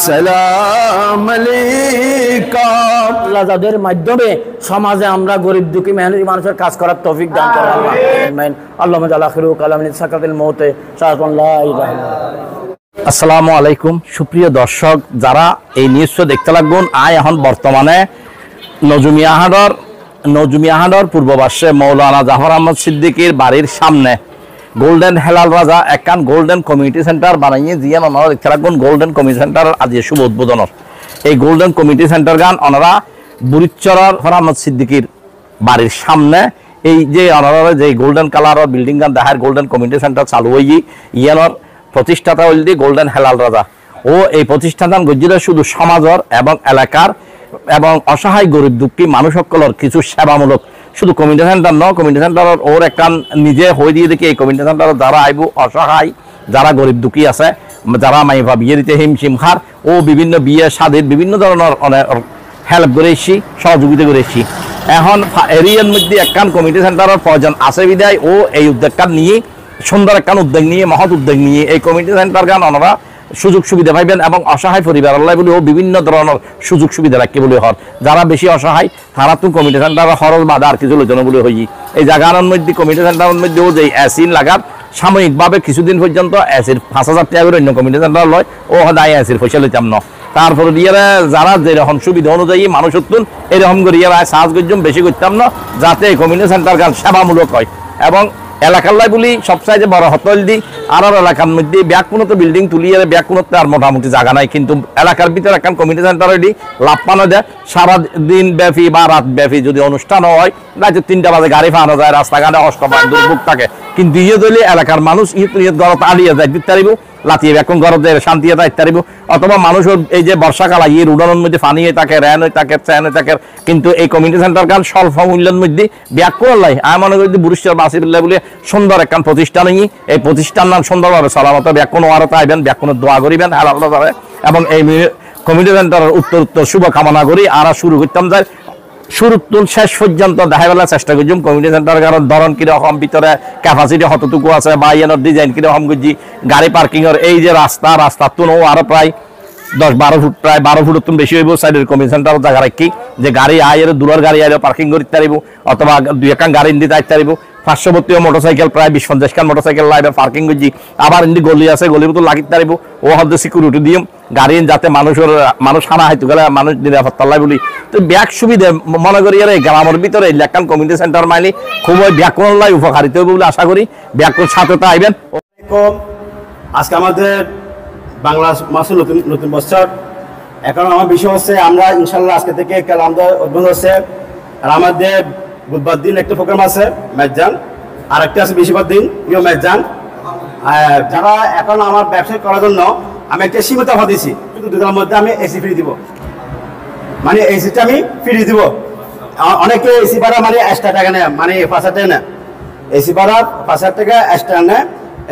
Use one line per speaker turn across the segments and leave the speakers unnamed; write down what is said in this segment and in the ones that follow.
সালাম আলাইকুম। আল্লাহ যাদের মাধ্যমে সমাজে আমরা গরিব দুঃখী মেহনতি মানুষের কাজ করার তৌফিক দান করেন আল্লাহ। আমিন। আল্লাহুম্মা জাল আখিরু কালামিন সাকাতিল মউতে শাহাদাতুন লা ইলাহা ইল্লাল্লাহ।
আসসালামু আলাইকুম সুপ্রিয় দর্শক, যারা এই নিউজ দেখতে লাগবেন আয় এখন বর্তমানে নজুমিয়াহাডর পূর্ব পার্শ্বে মৌলানা জাফর আহমদ সিদ্দিকীর বাড়ির সামনে গোল্ডেন হেলাল রাজা একখান গোল্ডেন কমিউনিটি সেন্টার বানাইয়ে দিয়ে ওনারা দেখতে রাখবেন গোল্ডেন কমিউনিটি সেন্টার আজ শুভ উদ্বোধনের এই গোল্ডেন কমিউনিটি সেন্টার গান ওনারা বুড়িচরের আহমদ সিদ্দিকীর বাড়ির সামনে এই যে ওনারা যে গোল্ডেন কালারের বিল্ডিং গান দেখার গোল্ডেন কমিউনিটি সেন্টার চালু হয়ে ইয়ানোর প্রতিষ্ঠাতা হল দি গোল্ডেন হেলাল রাজা ও এই প্রতিষ্ঠান গজ্জিরা শুধু সমাজের এবং এলাকার এবং অসহায় গরিব দুঃখী মানুষ সকলের কিছু সেবামূলক শুধু কমিউনিটি সেন্টার ন কমিউনিটি সেন্টারের ওর একটা নিজে হয়ে দিয়ে দেখি এই কমিউনিটি সেন্টারের যারা আইব অসহায় যারা গরিব দুঃখী আছে যারা মাইফা বিয়ে দিতে হিমশিম খার ও বিভিন্ন বিয়ে স্বাদের বিভিন্ন ধরনের হেল্প করে এসছি সহযোগিতা করে এসছি এখন এরিয়ার মধ্যে একখান কমিউনিটি সেন্টারের প্রয়োজন আছে বিদায় ও এই উদ্যোগটা নিয়ে সুন্দর একখান উদ্যোগ নিয়ে মহৎ উদ্যোগ নিয়ে এই কমিউনিটি সেন্টার গান ওনারা সুযোগ সুবিধা পাইবেন এবং অসহায় পরিবার আল্লাহ বলে ও বিভিন্ন ধরনের সুযোগ সুবিধা রাখি বলে হর যারা বেশি অসহায় তারা তো কমিউনিটি সেন্টার খরচ বাধা আর কিছু লোকজন বলে হই এই জায়গার মধ্যে কমিউনিটি সেন্টারের মধ্যেও যে অ্যাসিন লাগার সাময়িকভাবে কিছুদিন পর্যন্ত অ্যাসির 5,000 টাকা করে অন্য কমিউনিটি সেন্টার লয় ও সদায় অ্যাসির পয়সা লইতাম না তারপরে দিয়ে যারা যেরকম সুবিধা অনুযায়ী মানুষ হতুন এরকম করে সাহায্য করতাম বেশি করতাম না যাতে এই কমিউনিটি সেন্টার গান সেবামূলক হয় এবং এলাকার লাই বলি সবচাইতে বড় হতল দি আর এলাকার মধ্যে ব্যাকুণত বিল্ডিং তুলিয়ে ব্যাকুণতে আর মোটামুটি জায়গা নাই কিন্তু এলাকার ভিতরে একটা কমিউনিটি সেন্টার দি লাভ পানো দেয় সারাদিন ব্যাপী বা রাত ব্যাপী যদি অনুষ্ঠান হয় রাতে 3টা বাজে গাড়ি ফানো যায় রাস্তাঘাটে অষ্টমান দুর্ভোগ থাকে কিন্তু ইয়ে দলি এলাকার মানুষ ইয়ে ঘরত আলিয়ে যায় দিতে পারিব লাতিয়ে ব্যাকুণ ঘরত শান্তি দায়িত্ব পারিব অথবা মানুষের এই যে বর্ষাকাল ইয়ে উড়ানোর মধ্যে ফানি হয়ে থাকে র্যান হয়ে থাকে চ্যান হয়ে থাকে কিন্তু এই কমিউনিটি সেন্টার কাল স্বল্প মূল্যের মধ্যে ব্যাকুণ লাই আমি মনে করি বুড়িশ্বর বাসিল্লা বলে সুন্দর একখান প্রতিষ্ঠান এই প্রতিষ্ঠান নাম সুন্দরভাবে সালামত ব্যাকুণ ওয়ারত আইবেন ব্যাকুণের দোয়া করিবেন আল্লাহ যাবে এবং এই কমিউনিটি সেন্টারের উত্তর শুভ কামনা করি আর শুরু করতাম যায় শুরু শেষ পর্যন্ত দেখা বেলা চেষ্টা করছি কমিউনিটি সেন্টার কারণ ধরন কিরকম ভিতরে ক্যাপাসিটি কতটুকু আছে বা ইয়ানোর ডিজাইন কিরকম করছি গাড়ি পার্কিং এর এই যে রাস্তার তো আরো প্রায় 10-12 ফুট প্রায় 12 ফুট বেশি হইব সাইডের কমিউনিটি সেন্টার জায়গা রাখি যে গাড়ি আয়ের দূরের গাড়ি আইলে পার্কিং করতে পারিব অথবা 2-1 গাড়ি দিতে আইতে পারিব 500 মোটরসাইকেল প্রায় 20-50 খান মোটরসাইকেল লাইবে পার্কিং করছি আবার ইন্দি গলি আছে গলির তো লাগিতে পারিব ও হচ্ছে সিকিউরিটি দিম গাড়ি যাতে মানুষ হানা হাইতে গেলে মানুষ নিরাপত্তা লাই বলি তো ব্যাগ সুবিধা মনে করি আর এই গ্রামের ভিতরে এলাকান কমিউনিটি সেন্টার মাইলে খুবই ব্যাকুণ লাই উপকারিত হবে বলে আশা করি ব্যাকুণ সাথে তো আইবেন।
আজকে আমাদের বাংলা মাসের নতুন বছর এখন আমার বিষয় হচ্ছে আমরা ইনশাল্লাহ আজকে থেকে কালাম উদ্বোধন হচ্ছে আর আমাদের বুধবার দিন একটা প্রোগ্রাম আছে ম্যাচজান আর একটা আছে বৃহস্পতিবার দিন প্রিয় ম্যাচজান যারা এখন আমার ব্যবসা করার জন্য আমি একটা সীমিত অফার দিচ্ছি কিন্তু দুটার মধ্যে আমি এসি ফ্রি দিব মানে এসিটা আমি ফ্রি দিব অনেকে এসি ভাড়া মানে এক্সট্রা টাকা নেয় মানে 5,000 টাকা নেয় এসি ভাড়া 5,000 টাকা এক্সট্রা নেয়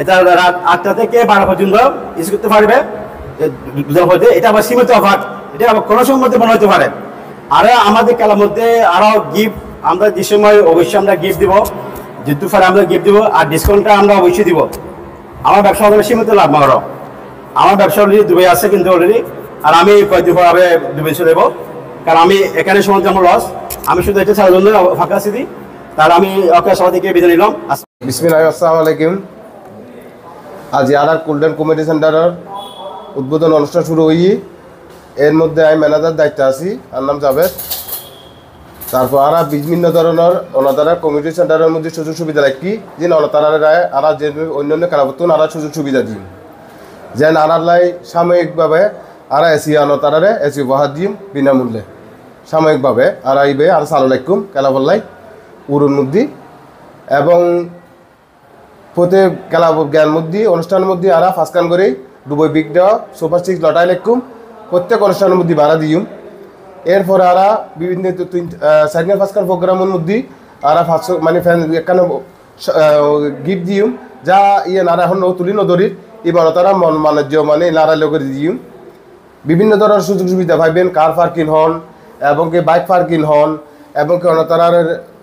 এটা রাত 8টা থেকে 12 পর্যন্ত ইউজ করতে পারবে এটা আবার সীমিত অফার এটা আবার কোনো সময়ের মধ্যে মনে হতে পারে আর আমাদের খেলার মধ্যে আরো গিফট আমরা যে সময় অবশ্যই আমরা গিফট দিব যেহেতু ফারে আমরা গিফট দিব আর ডিসকাউন্টটা আমরা অবশ্যই দিব আমার ব্যবসা হবে সীমিত লাভ মারো আমার ব্যবসা অলরেডি দুবাই আছে কিন্তু অলরেডি আর আমি কয়েকদিন পর আবার দুবাই চলে যাবো কারণ আমি এখানে সময় আমার লস আমি শুধু এটা ছাড়ার জন্য ফাঁকা আছি দিই তাহলে আমি ওকে সবাই থেকে বিদায় নিলাম।
বিসমিল্লাহির আসসালামু আলাইকুম। আজ আরা গোল্ডেন কমিউনিটি সেন্টারের উদ্বোধন অনুষ্ঠান শুরু হই এর মধ্যে আমি ম্যানেজার দায়িত্ব আছি আর নাম জাভেদ তারপর আরা বিভিন্ন ধরনের ওনারা কমিউনিটি সেন্টারের মধ্যে সুযোগ সুবিধা রাখি যে ওনারা আরা যে অন্যান্য খেলাপত্তন আরা সুযোগ সুবিধা দিন যেন আনারলাই সাময়িকভাবে আরা এসি আনতারে এসি উপহার দিম বিনামূল্যে সাময়িকভাবে আর আইবে আর সালাম আলাইকুম খেলাপল্লাই উরুন মধ্যে এবং প্রত্যেক খেলা জ্ঞান মধ্যে অনুষ্ঠানের মধ্যে আরা ফাঁসকান করে দুবই বিগডা সুপার 6 লটাই লেখুম প্রত্যেক অনুষ্ঠানের মধ্যে ভাড়া দিম এরপরে আরা বিভিন্ন সাইকেল ফাস্কার প্রোগ্রামের মধ্যে আরা মানে এখানে গিফট দিম যা ইয়ে নারা এখন তুলি নদরি এবার তারা মন মানজ্য মানে নারা লোকের দিম বিভিন্ন ধরনের সুযোগ সুবিধা পাইবেন কার পার্কিং হন এবং কি বাইক পার্কিং হন এবং কি অনতারার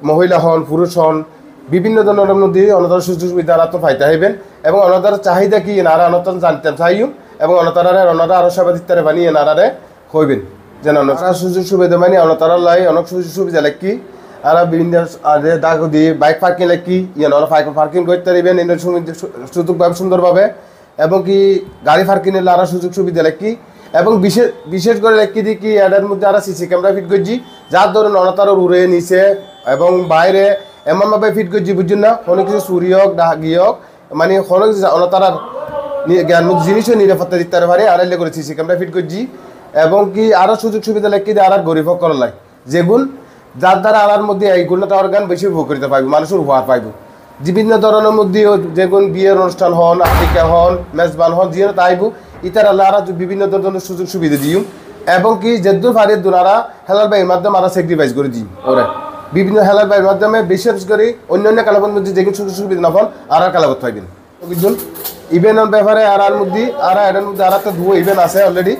মহিলা হন পুরুষ হন বিভিন্ন ধরনের মধ্যে অনতার সুযোগ সুবিধা তো পাইতে হইবেন এবং অনতার চাহিদা কি নারা অনতন জানতে চাইম এবং অনতারারে অনরা আরো সেবা দিতে বানিয়ে নারারে হইবেন যেন অনতার সুযোগ সুবিধা মানে অনতারার লাই অনেক সুযোগ সুবিধা লাগি আর বিভিন্ন দাগ দিয়ে বাইক পার্কিং লাগি ইয়ে নরা পার্কিং করতে পারবেন এর সুযোগভাবে সুন্দরভাবে এবং কি গাড়ি পার্কিংয়ের আরো সুযোগ সুবিধা লাগি এবং বিশেষ করে লেখি দিই কি এটার মধ্যে আরো সিসি ক্যামেরা ফিট করছি যার ধরুন অনতার উড়ে নিচে এবং বাইরে এমনভাবে ফিট করছি বুঝছেন না কোনো কিছু চুরি হোক ডাকি হোক মানে কোনো কিছু অনতারার জিনিসও নিরাপত্তা দিতে পারে আর এলে করে সিসি ক্যামেরা ফিট করছি এবং কি আরো সুযোগ সুবিধা লেখি দিয়ে আর গরিব করার লাই যেগুন যার দ্বারা আলার মধ্যে এইগুলোটা অর্গান বেশি উপকৃত পাইব মানুষের উপহার পাইব বিভিন্ন ধরনের মধ্যে যেগুন বিয়ের অনুষ্ঠান হন আফ্রিকা হন মেজবান হন যে তাইব ইতার আল্লাহ বিভিন্ন ধরনের সুযোগ সুবিধা দিম এবং কি যেদূর পারে দুনারা হেলার বাইয়ের মাধ্যমে আরা স্যাক্রিফাইস করে দিই ওরা বিভিন্ন হেলার বাইয়ের মাধ্যমে বিশেষ করে অন্যান্য কালাপের মধ্যে যেগুলো সুযোগ সুবিধা না হন আর কালাপত পাইবেন বুঝুন ইভেন্টের ব্যাপারে আর মধ্যে আর এটার মধ্যে আর একটা দুটো ইভেন্ট আছে অলরেডি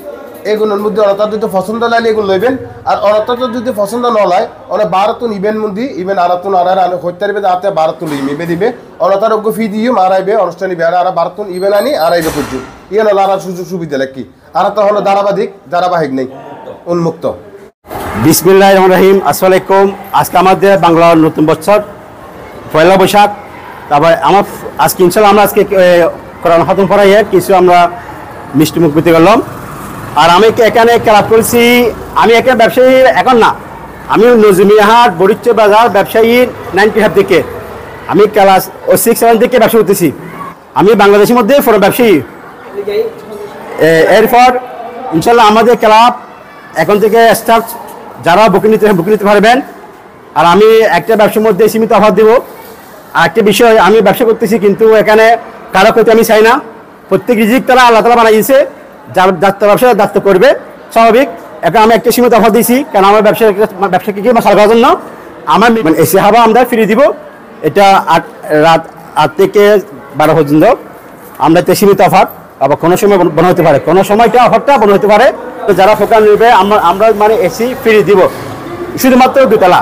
এগুলোর মধ্যে অনতার যদি পছন্দ লাগলে এগুলো লইবেন আর অনতার যদি পছন্দ ন লয় অনেক বারোতন ইভেন্ট মধ্যে ইভেন্ট আরাতুন আর হইতে পারবে যাতে বারোতন ইবে দিবে অনতার অজ্ঞ ফি দিও আড়াইবে অনুষ্ঠান ইবে আর বারোতন ইভেন্ট আনি আড়াইবে পর্যন্ত ইয়ে নল আর সুযোগ সুবিধা লাগি আর তো হলো ধারাবাহিক নেই উন্মুক্ত
বিসমিল্লাহির রহমানির রহিম আসসালামু আলাইকুম আজকে আমাদের বাংলার নতুন বছর পয়লা বৈশাখ তারপর আমার আজকে ইনশাআল্লাহ আমরা আজকে কোরআন খতম পড়াইয়ে কিছু আমরা মিষ্টি মুখ পেতে গেলাম আর আমি এখানে ক্লাব করেছি আমি এখানে ব্যবসায়ী এখন না আমি নজমিয়াহাট বরিচ্চর বাজার ব্যবসায়ী 95 থেকে আমি ক্লাস 6-7 থেকে ব্যবসা করতেছি আমি বাংলাদেশের মধ্যে ফোন ব্যবসায়ী এরপর ইনশাল্লাহ আমাদের ক্লাব এখন থেকে স্টাফ যারা বুকিং নিতে পারবেন আর আমি একটা ব্যবসার মধ্যে সীমিত অফার দেবো আর একটা বিষয় আমি ব্যবসা করতেছি কিন্তু এখানে কারো ক্ষতি আমি চাই না প্রত্যেক রিজিক তারা আল্লাহ তাআলা বানাইছে যার ব্যবসা দায়িত্ব করবে স্বাভাবিক এখন আমি একটা সীমিত অফার দিয়েছি কারণ আমার ব্যবসাকে কি মাসাল করার জন্য আমার মানে এসি হাওয়া আমরা ফ্রি দিব এটা রাত 8 থেকে 12 পর্যন্ত আমরা একটা সীমিত অফার আবার কোনো সময় বন্ধ হতে পারে কোনো সময়টা অফারটা বন্ধ হতে পারে তো যারা ফোকাস নেবে আমরা মানে এসি ফ্রি দিব শুধুমাত্র 2 তলা